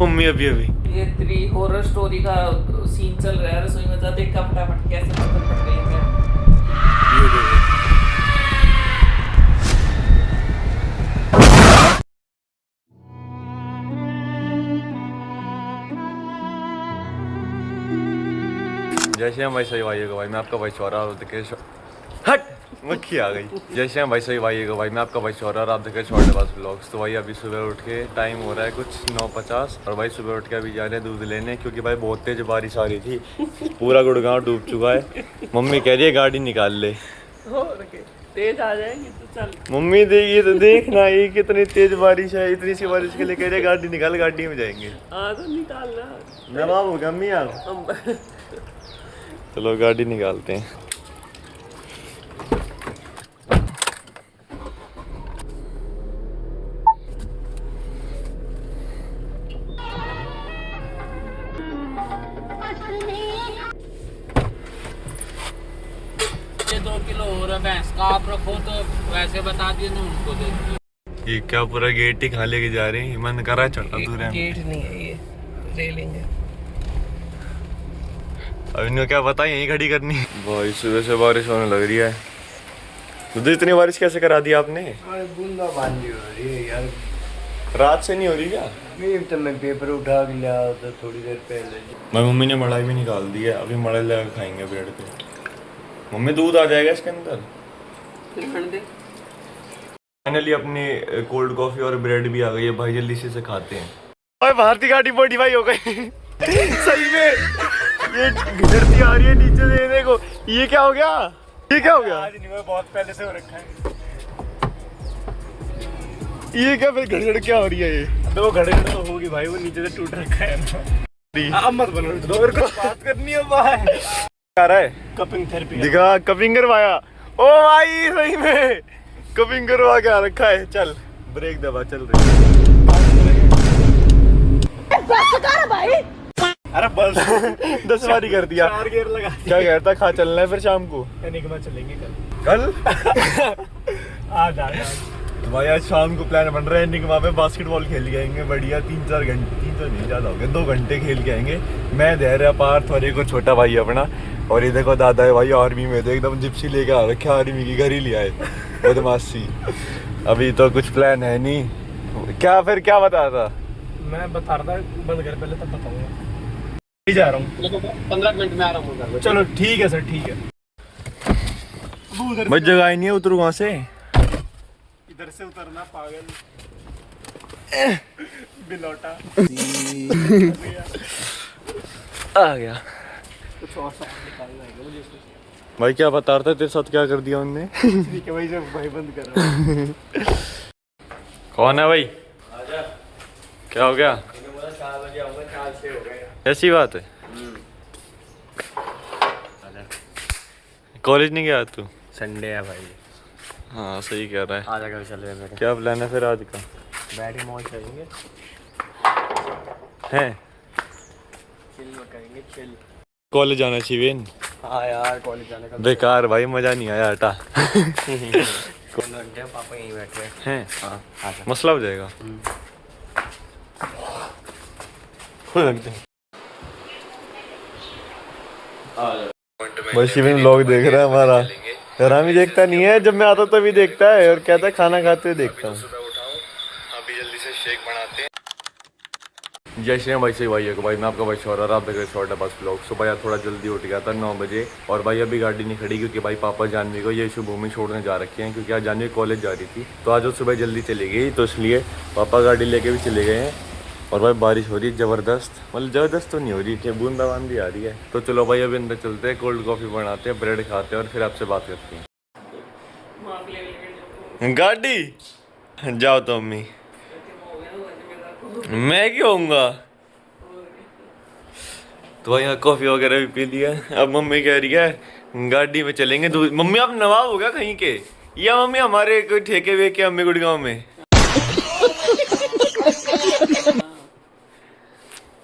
Mummy अभी अभी ये 3 हॉरर स्टोरी का सीन चल रहा है रसोई में, जा देख का फटाफट कैसे खत्म कर रही है। ये देखो। जय श्री राम भाई सही भाई को भाई मैं आपका भाई चौरा हट मक्खी आ गई। जय श्री राम भाई सही भाई को भाई मैं आपका भाई चौरा और आप देख रहे छोटे पास ब्लॉग्स। तो भाई अभी सुबह उठ के टाइम हो रहा है कुछ 9:50 और भाई सुबह उठ के अभी जा रहे हैं दूध लेने क्योंकि भाई बहुत तेज बारिश आ रही थी, पूरा गुड़गांव डूब चुका है। मम्मी कह रही है गाड़ी निकाल ले, तेज आ जाएंगे तो चल। मम्मी देखिए तो देखना ये कितनी तेज बारिश है, इतनी सी बारिश के लिए कह रहे गाड़ी निकाल, गाड़ी में जाएंगे। हाँ तो निकालना नवाब हो गया अम्मी आप। चलो गाड़ी निकालते हैं। ये 2 किलो हो रहा भैंस का आप रखो तो वैसे बता दिए ना उनको दे दिए। ये क्या पूरा गेट ही खा लेके जा रहे हैं, मन कर रहा है चढ़ा दूर गेट नहीं है ये रेलिंग है। अब इनको क्या पता यहीं खड़ी करनी है। भाई सुबह से बारिश होने लग रही है। तो इतनी बारिश कैसे करा दी आपने? बूंदाबांदी हो रही है यार, रात से नहीं हो रही क्या? तो मैं पेपर उठा के लिया था थोड़ी देर पहले। मेरी मम्मी ने मलाई भी निकाल दी है, अभी मलाई लगा खाएंगे ब्रेड पे। मम्मी दूध आ जाएगा इसके अंदर। फाइनली अपनी कोल्ड कॉफी और ब्रेड भी आ गई है भाई, जल्दी से खाते हैं। भाई भारतीय गाड़ी मॉडिफाई हो गई सही में ये घिसड़ती आ रही है नीचे से, देखो ये क्या हो गया, ये क्या हो गया? आज नहीं, बहुत पहले से हो रखा है ये क्या फिर घड़घड़ क्या हो रही है? ये अबे वो घड़े तो होगी भाई, वो नीचे से टूट रखा है ना। अब मत बनो, दो मेरे को बात करनी है भाई। आ रहा है कपिंग थेरेपी दिखा, कपिंग करवाया। ओ भाई सही में कपिंग करवा के आ रखा है। चल ब्रेक दबा, चल रही अरे बस 10 बारी कर दिया। 4 गियर लगा क्या कहता खा चलना है फिर शाम को? निगमा चलेंगे कल आज तो भाई आज शाम को प्लान बन रहा है निगमा में बास्केटबॉल खेल के आएंगे बढ़िया, 3-4 घंटे, 3 तो नहीं ज़्यादा हो गया, 2 घंटे खेल के आएंगे। मैं धैर्य पार्थ और एक छोटा भाई अपना, और ये देखो दादा है भाई आर्मी में, तो एकदम जिप्सी लेके आ रखे आर्मी की, घर ही ले आए बदमाशी। अभी तो कुछ प्लान है नहीं। क्या फिर क्या बता था? मैं बता रहा था बंद कर पहले तब बताऊंगा। जा रहा हूँ 15 मिनट में आ रहा हूँ। चलो ठीक है सर, ठीक है। भाई जगह ही नहीं है, उतरू वहां से। इधर से उतरना पागल बिलौटा आ गया। कुछ और सामान निकालना है मुझे इसमें। भाई क्या बता रहा था तेरे साथ, क्या कर दिया उनने? ठीक है भाई, जब भाई बंद कर रहा हूँ। कौन है भाई? आजा। क्या हो गया? 4 बजे आऊंगा, 4-6 हो गए। ऐसी बात है। कॉलेज नहीं गया तू? संडे है भाई। हाँ सही कह रहा है। आजा कभी चल रहे मेरे। क्या प्लान है फिर आज का? बैटरी मॉल चलेंगे, हैं चिल करेंगे, चिल। कॉलेज जाना चाहिए। हाँ यार कॉलेज जाने का बेकार भाई, मजा नहीं आया, हटा। कौन घंटे हैं, पापा यहीं बैठे हैं हाँ आजा। मसला हो जाएगा। खुद लगते हैं भाई। शिविन व्लॉग देख रहा है हमारा, हरामी देखता नहीं है, जब मैं आता तभी देखता है और कहता है खाना खाते हुए देखता हूँ। अभी जल्दी से शेक बनाते हैं। जय श्री राम भाई सही भाई है भाई मैं आपका भाई शौरा, आप देख रहे छोटा बस ब्लॉग। सुबह यार थोड़ा जल्दी उठ गया था 9 बजे, और भाई अभी गाड़ी नहीं खड़ी क्योंकि भाई पापा जानवी को ये शुभभूमि छोड़ने जा रखे हैं, क्योंकि आज जानवी कॉलेज जा रही थी, तो आज वो सुबह जल्दी चली गई, तो इसलिए पापा गाड़ी लेके भी चले गए हैं। और भाई बारिश हो रही है ज़बरदस्त, मतलब ज़बरदस्त तो नहीं हो रही है, बूंदाबांदी आ रही है। तो चलो भाई अभी अंदर चलते हैं, कोल्ड कॉफ़ी बनाते हैं, ब्रेड खाते हैं और फिर आपसे बात करते हैं। गाड़ी जाओ तो अम्मी, मैं क्यों आऊँगा? तो भाई यहाँ कॉफ़ी वगैरह भी पी लिया। अब मम्मी कह रही है गाड़ी में चलेंगे। मम्मी आप नवाब हो गया कहीं के, या मम्मी हमारे कोई ठेके वेके अम्मी गुड़गांव में?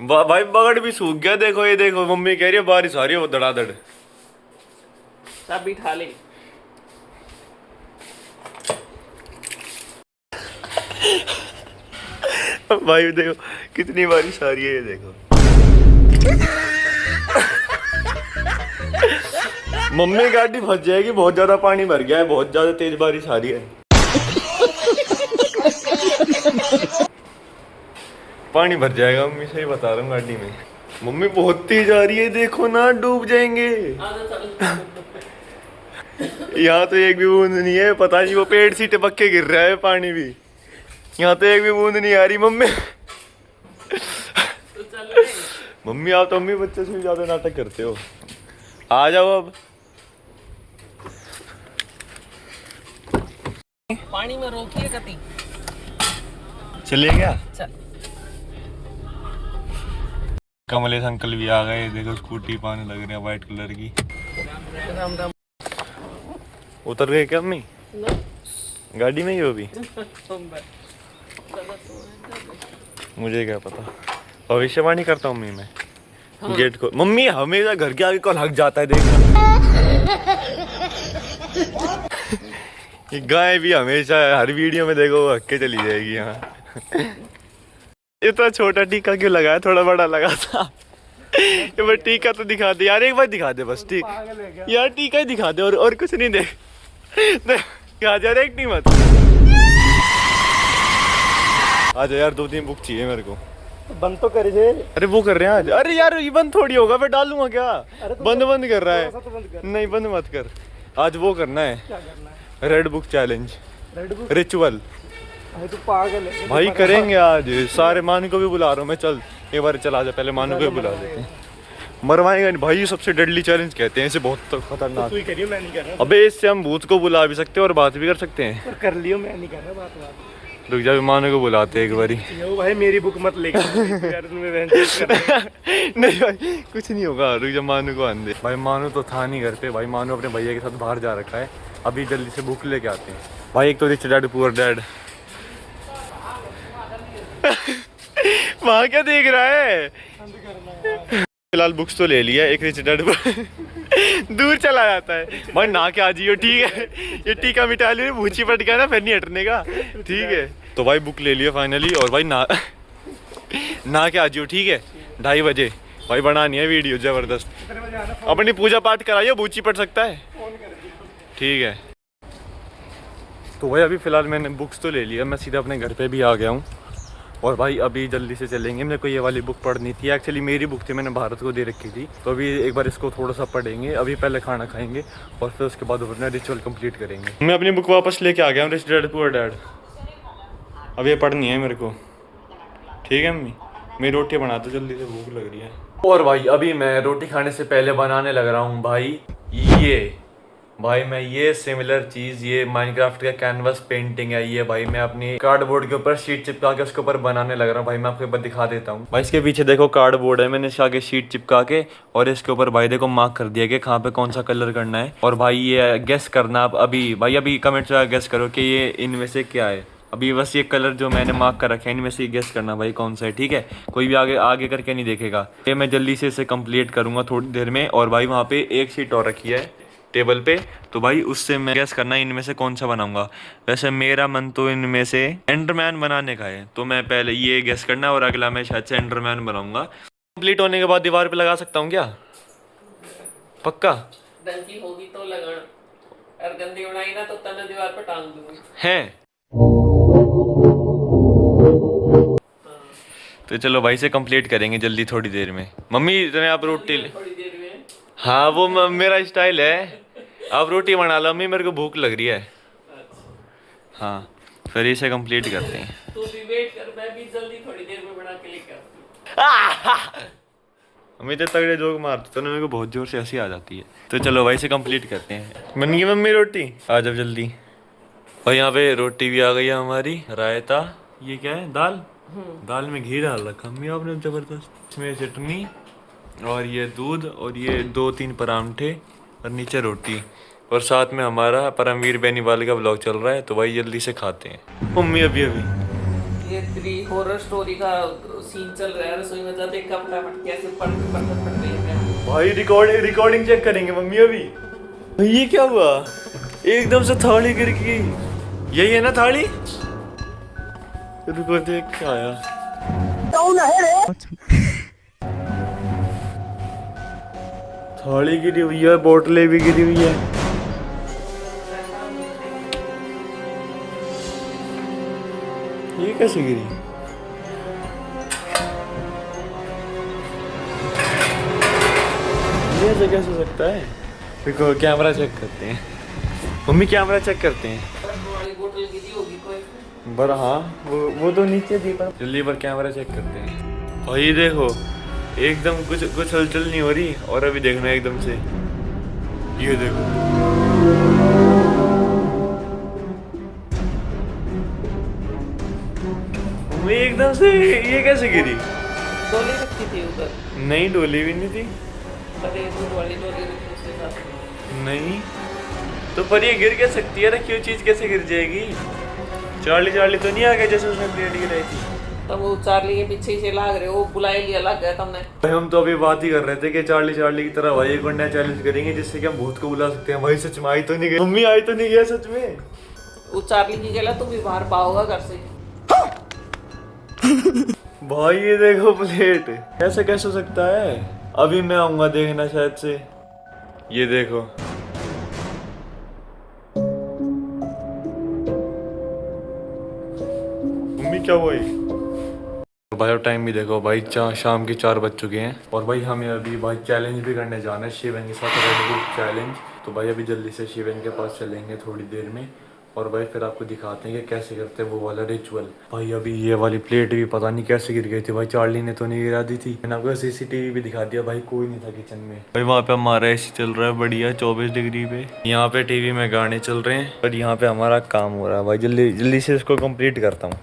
भाई बगड़ भी सूख गया, देखो ये देखो, मम्मी कह रही है बारिश आ रही है वो धड़ाधड़। सब बिठा ले। भाई देखो कितनी बारिश आ रही है, ये देखो। मम्मी गाड़ी फंस जाएगी, बहुत ज्यादा पानी भर गया है, बहुत ज्यादा तेज बारिश आ रही है। पानी भर जाएगा मम्मी, सही बता रहा हूँ गाड़ी में। मम्मी बहुत तेज आ रही है, देखो ना डूब जाएंगे। यहाँ तो एक भी बूंद नहीं है, पता नहीं वो पेड़ से टपक के गिर रहा है पानी भी। यहाँ तो एक भी बूंद नहीं आ रही मम्मी। मम्मी आप तो मम्मी बच्चे से भी ज्यादा नाटक करते हो। आ जाओ अब। पानी में रोकिए कति। चलिए क्या? चल। कमलेश अंकल भी आ गए, देखो स्कूटी पाने लग रहे हैं व्हाइट कलर की। राम राम। उतर गए क्या मम्मी? गाड़ी में ही हो भी? मुझे क्या पता, भविष्यवाणी करता हूँ मैं। हाँ। गेट को मम्मी हमेशा घर के आगे कौन हक जाता है देखना। ये गाय भी हमेशा हर वीडियो में देखो वो हक के चली जाएगी। यहाँ इतना छोटा टीका क्यों लगाया, थोड़ा बड़ा लगा था। ये बस टीका तो दिखा दे यार, एक बार दिखा दे बस। ठीक यार, टीका ही दिखा दे और कुछ नहीं दे। दिखा जा एक नहीं मत। आज यार 2-3 बुक चाहिए मेरे को। बंद तो करे जे। अरे वो कर रहे हैं आज। अरे यार ये बंद थोड़ी होगा, मैं डालूंगा क्या? बंद कर रहा है। तो बंद कर। नहीं बंद मत कर, आज वो करना है। क्या करना है? Red book challenge, ritual. तू पागल है भाई करेंगे आज, सारे मानू को भी बुला रहा हूँ मैं। चल एक बार चला जा, पहले मानू को भी बुला देते हैं। मरवाएंगे नहीं भाई, ये सबसे डेडली चैलेंज कहते हैं इसे, बहुत खतरनाक। तू ही करियो, मैं नहीं कर रहा। अबे इससे हम भूत को बुला भी सकते हैं और बात भी कर सकते हैं। कर लियो, मैं नहीं कर रहा बात। रुक जा, मानू को बुलाते हैं एक बारी। यो भाई मेरी बुक मत लेके यार, तुम्हें वेंचर कर। नहीं भाई कुछ नहीं होगा, रुक जा मानू को आने दे। भाई मानू तो था नहीं घर पे, भाई मानू अपने भैया के साथ बाहर जा रखा है। अभी जल्दी से बुक लेके आते हैं। भाई एक तो रिच डैड पुअर डैड। वहाँ क्या देख रहा है? फिलहाल बुक्स तो ले लिया, एक रिच डैड दूर चला जाता है। भाई ना क्या जियो, ठीक है ये टीका मिटा लियो, भूची पट गया ना फिर नहीं हटने का। ठीक है तो भाई बुक ले लिया फाइनली। और भाई ना क्या जियो, ठीक है 2:30 बजे भाई बनानी है वीडियो जबरदस्त। अपनी पूजा पाठ कराइए, भूची पट सकता है। ठीक है तो भाई अभी फ़िलहाल मैंने बुक्स तो ले लिया, मैं सीधा अपने घर पे भी आ गया हूँ। और भाई अभी जल्दी से चलेंगे, मेरे को ये वाली बुक पढ़नी थी। एक्चुअली मेरी बुक थी, मैंने भारत को दे रखी थी। तो अभी एक बार इसको थोड़ा सा पढ़ेंगे। अभी पहले खाना खाएंगे और फिर उसके बाद अपना रिचुअल कंप्लीट करेंगे। मैं अपनी बुक वापस लेके आ गया हूँ, रिच डैड पुअर डैड। अब ये पढ़नी है मेरे को, ठीक है मम्मी? मेरी रोटी बना दो जल्दी से, भूख लग रही है। और भाई अभी मैं रोटी खाने से पहले बनाने लग रहा हूँ भाई मैं ये सिमिलर चीज़, ये माइनक्राफ्ट का कैनवस पेंटिंग है ये। भाई मैं अपनी कार्डबोर्ड के ऊपर शीट चिपका के उसके ऊपर बनाने लग रहा हूँ। भाई मैं आपको एक बार दिखा देता हूँ। भाई इसके पीछे देखो कार्डबोर्ड है, मैंने इसके आगे शीट चिपका के और इसके ऊपर भाई देखो मार्क कर दिया कि कहाँ पे कौन सा कलर करना है। और भाई ये गेस करना आप अभी कमेंट में गेस करो कि ये इनमें से क्या है। अभी बस ये कलर जो मैंने मार्क कर रखे हैं इनमें से गेस करना भाई कौन सा है, ठीक है? कोई भी आगे करके नहीं देखेगा। ये मैं जल्दी से इसे कंप्लीट करूँगा थोड़ी देर में। और भाई वहाँ पे एक शीट और रखी है टेबल पे, तो भाई उससे मैं गैस करना इनमें से कौन सा बनाऊंगा। वैसे मेरा मन तो इनमें से एंडरमैन बनाने का है, तो मैं पहले ये गैस करना और अगला मैं शायद से एंडरमैन बनाऊंगा। कंप्लीट होने के बाद दीवार पे लगा सकता हूँ क्या? पक्का? गंदी होगी तो लगाना, और गंदी बनाई ना तो तने दीवार पे टांग दूंगी। है तो चलो भाई से कंप्लीट करेंगे जल्दी थोड़ी देर में। मम्मी तुम्हें आप रोटी थोड़ी देर में। हाँ वो मेरा स्टाइल है, आप रोटी बना लो मम्मी, मेरे को भूख लग रही है। हाँ फिर इसे कंप्लीट करते हैं। तू भी वेट कर, मैं भी जल्दी थोड़ी देर में बना के लेकर आती हूँ। मम्मी तो तगड़े जोक मारते तो मेरे को बहुत जोर से हंसी आ जाती है। तो चलो भाई से कंप्लीट करते हैं। बन गई मम्मी रोटी, आ जाओ जल्दी। और यहाँ पे रोटी भी आ गई है हमारी, रायता, ये क्या है दाल में घी डाल रखा मम्मी आपने जबरदस्त, इसमें चटनी और ये दूध और ये 2-3 परांठे और नीचे रोटी। और साथ में हमारा परमवीर बेनीवाल का ब्लॉग चल रहा है, तो भाई जल्दी से खाते हैं। मम्मी अभी ये 3 हॉरर स्टोरी का सीन चल रहा है रसोई में, जाते फटाफट कैसे पढ़ रही है भाई। रिकॉर्डिंग चेक करेंगे मम्मी अभी। ये क्या हुआ, एकदम से थाली गिर गई। यही है ना थाली? रुको देख क्या आया। थाली गिरी हुई है, बोतलें भी गिरी हुई है। ये कैसे गिरी? ये ऐसे कैसे हो सकता है? देखो कैमरा चेक करते हैं। मम्मी कैमरा चेक करते हैं। पर हाँ वो तो नीचे थी, पर जल्दी पर कैमरा चेक करते हैं। और ये देखो एकदम कुछ हलचल नहीं हो रही, और अभी देखना एकदम से ये देखो। मम्मी एकदम से ये कैसे गिरी? डोली रखी थी उधर। नहीं डोली भी नहीं थी। अरे दूध वाली डोली रखी उसके साथ। नहीं तो पर ये गिर क्या सकती है? रखी हुई चीज कैसे गिर जाएगी? चार्ली तो नहीं आ गया जैसे उसने प्लेट गिराई थी। तब वो चार्ली के पीछे से लाग रहे हो, बुलाई लिया लग गया तुमने। भाई हम तो अभी बात ही कर रहे थे कि चार्ली की तरह भाई एक नया चैलेंज करेंगे जिससे कि हम भूत को बुला सकते हैं। भाई सच में आई तो नहीं गई मम्मी, आई तो नहीं गया सच में। वो चार्ली की गला तू भी बाहर पाओगा घर से। भाई ये देखो प्लेट, कैसे हो सकता है? अभी मैं आऊंगा देखना शायद से। ये देखो मम्मी क्या हुआ? भाई अब टाइम भी देखो भाई, शाम के 4 बज चुके हैं और भाई हमें अभी भाई चैलेंज भी करने जाना है शिवन के साथ, रेड बुल चैलेंज। तो भाई अभी जल्दी से शिवन के पास चलेंगे थोड़ी देर में, और भाई फिर आपको दिखाते हैं कि कैसे करते हैं वो वाला रिचुअल। भाई अभी ये वाली प्लेट भी पता नहीं कैसे गिर गई थी भाई, चार्ली ने तो नहीं गिरा दी थी। मैंने आपको सीसीटीवी भी दिखा दिया, भाई कोई नहीं था किचन में। भाई वहाँ पे हमारा एसी चल रहा है बढ़िया 24 डिग्री पे, यहाँ पे टीवी में गाने चल रहे हैं और यहाँ पे हमारा काम हो रहा है। भाई जल्दी से इसको कम्प्लीट करता हूँ।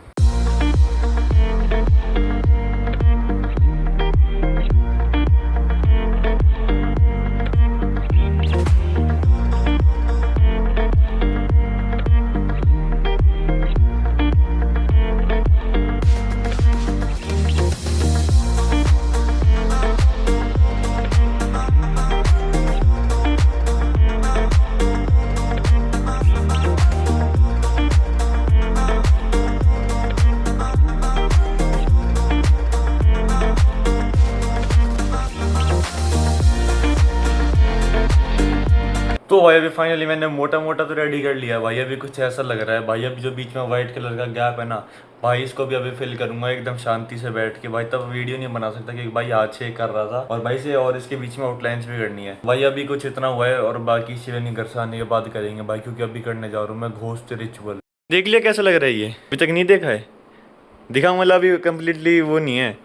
तो भाई अभी फाइनली मैंने मोटा तो रेडी कर लिया भाई। अभी कुछ ऐसा लग रहा है भाई, अभी जो बीच में व्हाइट कलर का गैप है ना भाई, इसको भी अभी फिल करूंगा एकदम शांति से बैठ के। भाई तब वीडियो नहीं बना सकता क्योंकि भाई हाथ शेक कर रहा था, और भाई से और इसके बीच में आउटलाइंस भी करनी है भाई। अभी कुछ इतना हुआ है और बाकी शिवन घर से आने के बाद करेंगे भाई, क्योंकि अभी करने जा रहा हूँ मैं घोस्ट रिचुअल। देख लिया कैसा लग रहा है? ये अभी तक नहीं देखा है, दिखाऊँ मतलब अभी कम्प्लीटली वो नहीं है।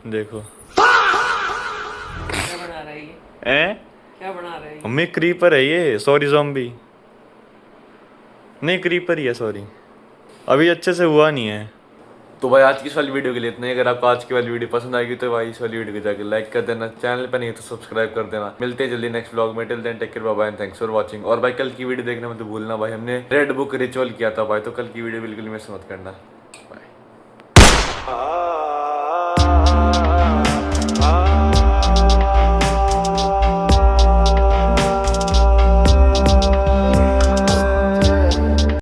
देखो क्या बना रही है? क्या बना रही है? मम्मी क्रीपर है ये, सॉरी ज़ॉम्बी नहीं, क्रीपर ही है सॉरी, अभी अच्छे से हुआ नहीं है। तो भाई आज की इस वाली वीडियो के लिए इतना ही। अगर आपको आज की वाली वीडियो पसंद आएगी तो भाई इस वाली वीडियो को जाकर लाइक कर देना, चैनल पर नहीं तो सब्सक्राइब कर देना। मिलते हैं जल्दी नेक्स्ट व्लॉग में, till then take care bye bye and thanks for watching. और भाई कल की वीडियो देखने में तो भूलना भाई, हमने रेड बुक रिचुअल किया था भाई, तो कल की वीडियो बिल्कुल मिस मत करना। बाय।